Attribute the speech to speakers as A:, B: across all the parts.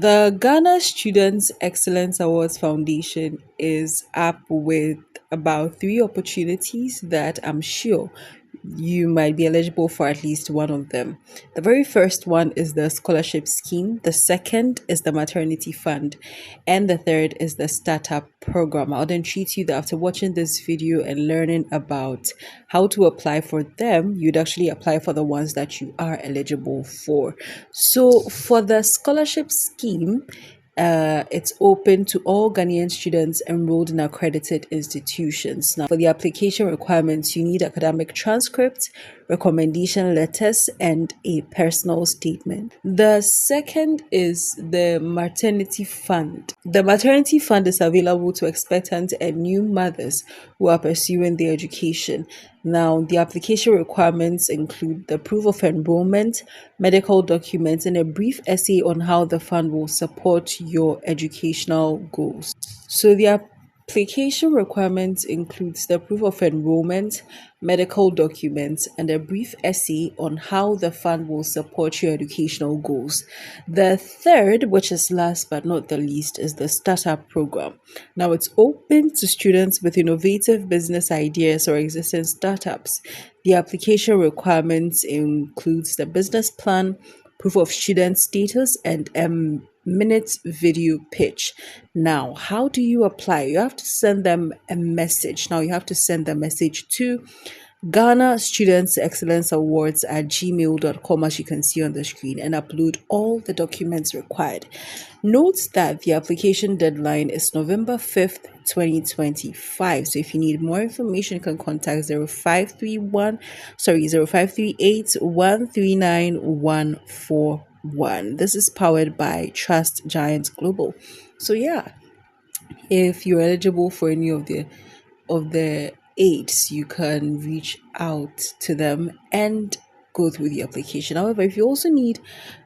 A: The Ghana Students Excellence Awards Foundation is up with about three opportunities that I'm sure you might be eligible for at least one of them. The very first one is the scholarship scheme, the second is the maternity fund, and the third is the startup program. I'll then treat you that after watching this video and learning about how to apply for them, you'd actually apply for the ones that you are eligible for. So, for the scholarship scheme, it's open to all Ghanaian students enrolled in accredited institutions. Now, for the application requirements, you need academic transcripts, recommendation letters, and a personal statement. The second is the maternity fund. The maternity fund is available to expectant and new mothers who are pursuing their education. Now, the application requirements include the proof of enrollment, medical documents, and a brief essay on how the fund will support your educational goals. So, the application requirements includes the proof of enrollment, medical documents, and a brief essay on how the fund will support your educational goals. The third, which is last but not the least, is the startup program. Now, it's open to students with innovative business ideas or existing startups. The application requirements includes the business plan, proof of student status, and minute video pitch. Now, how do you apply? You have to send them a message. Now, you have to send the message to Ghana Students Excellence Awards at gmail.com, as you can see on the screen, and upload all the documents required. Note that the application deadline is November 5th, 2025. So if you need more information, you can contact 0538 139 141. This is powered by Trust Giant Global. So yeah, if you're eligible for any of the aids, you can reach out to them and go through the application. However, if you also need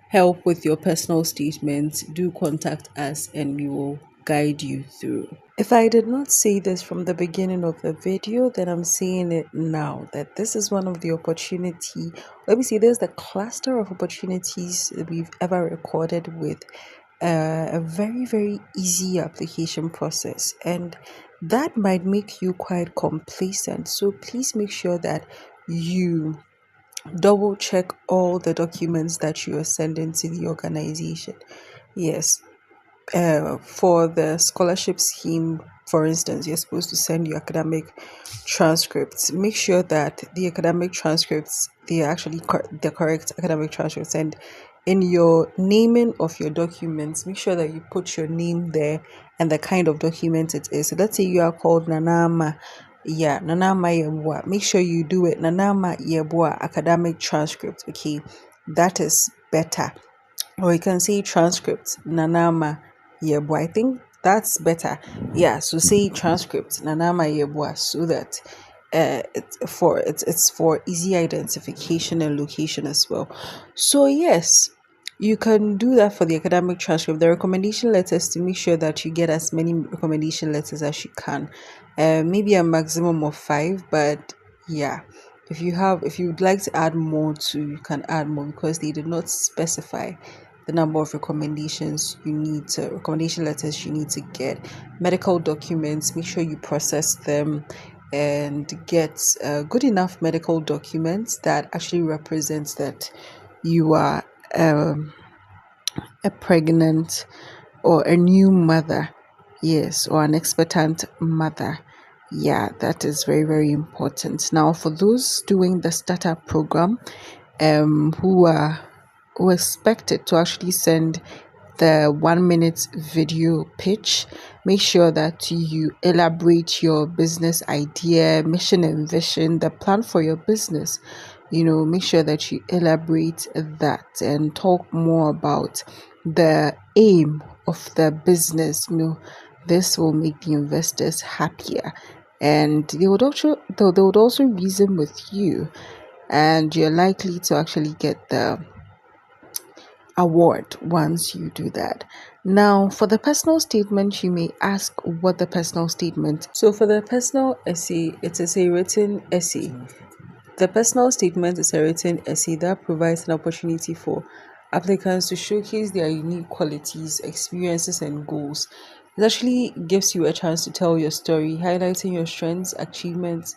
A: help with your personal statement, do contact us and we will guide you through. If I did not say this from the beginning of the video, then I'm saying it now, that this is one of the opportunity, let me see, there's the cluster of opportunities that we've ever recorded with a very, very easy application process. And that might make you quite complacent. So please make sure that you double check all the documents that you are sending to the organization. Yes, for the scholarship scheme, for instance, you're supposed to send your academic transcripts. Make sure that the academic transcripts, they are actually the correct academic transcripts. And in your naming of your documents, make sure that you put your name there and the kind of document it is. So let's say you are called Nanama. Yeah, Nanama Yebua. Make sure you do it Nanama Yebua academic transcript. Okay, that is better. Or you can say transcript Nanama Yebua. I think that's better. Yeah, so say transcript Nanama Yebua, so that it's for easy identification and location as well. So yes, you can do that for the academic transcript. The recommendation letters, to make sure that you get as many recommendation letters as you can. Maybe a maximum of 5, but yeah, if you'd like to add more to, you can add more, because they did not specify the number of recommendation letters you need to get. Medical documents, make sure you process them and get good enough medical documents that actually represents that you are a pregnant or a new mother, yes, or an expectant mother. Yeah, that is very, very important. Now, for those doing the startup program, who are expected to actually send the 1 minute video pitch, make sure that you elaborate your business idea, mission and vision, the plan for your business. Make sure that you elaborate that and talk more about the aim of the business. This will make the investors happier, and they would also reason with you, and you're likely to actually get the award once you do that. Now, for the personal statement, you may ask what the personal statement. So for the personal essay, it is a written essay. The personal statement is a written essay that provides an opportunity for applicants to showcase their unique qualities, experiences, and goals. It actually gives you a chance to tell your story, highlighting your strengths, achievements,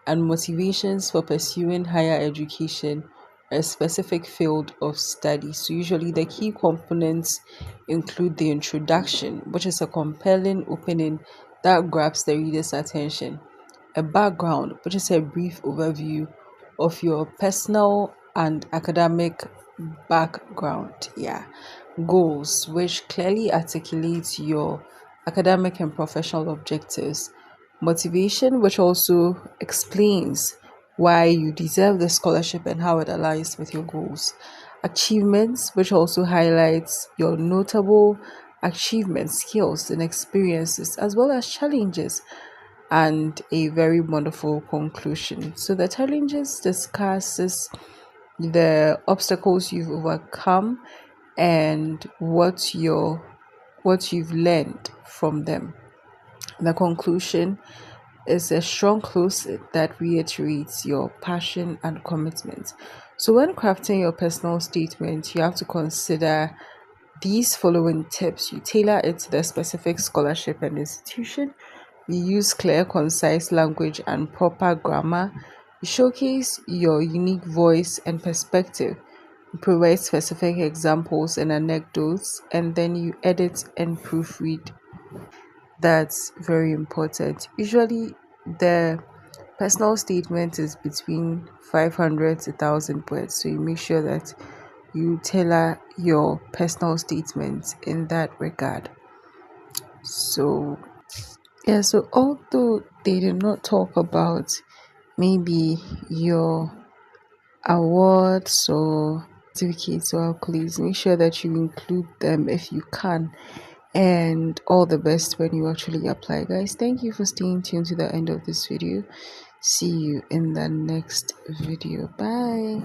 A: and motivations for pursuing higher education or a specific field of study. So, usually, the key components include the introduction, which is a compelling opening that grabs the reader's attention, a background, which is a brief overview of your personal and academic background. Yeah. Goals, which clearly articulates your academic and professional objectives. Motivation, which also explains why you deserve the scholarship and how it aligns with your goals. Achievements, which also highlights your notable achievements, skills, and experiences, as well as challenges, and a very wonderful conclusion. So the challenges discusses the obstacles you've overcome and what you've learned from them. The conclusion is a strong close that reiterates your passion and commitment. So when crafting your personal statement, you have to consider these following tips. You tailor it to the specific scholarship and institution. You use clear, concise language and proper grammar. You showcase your unique voice and perspective. You provide specific examples and anecdotes, and then you edit and proofread. That's very important. Usually, the personal statement is between 500 to 1,000 words, so you make sure that you tailor your personal statement in that regard. So, yeah, so although they did not talk about maybe your awards or certificates or accolades, make sure that you include them if you can. And all the best when you actually apply, guys. Thank you for staying tuned to the end of this video. See you in the next video. Bye.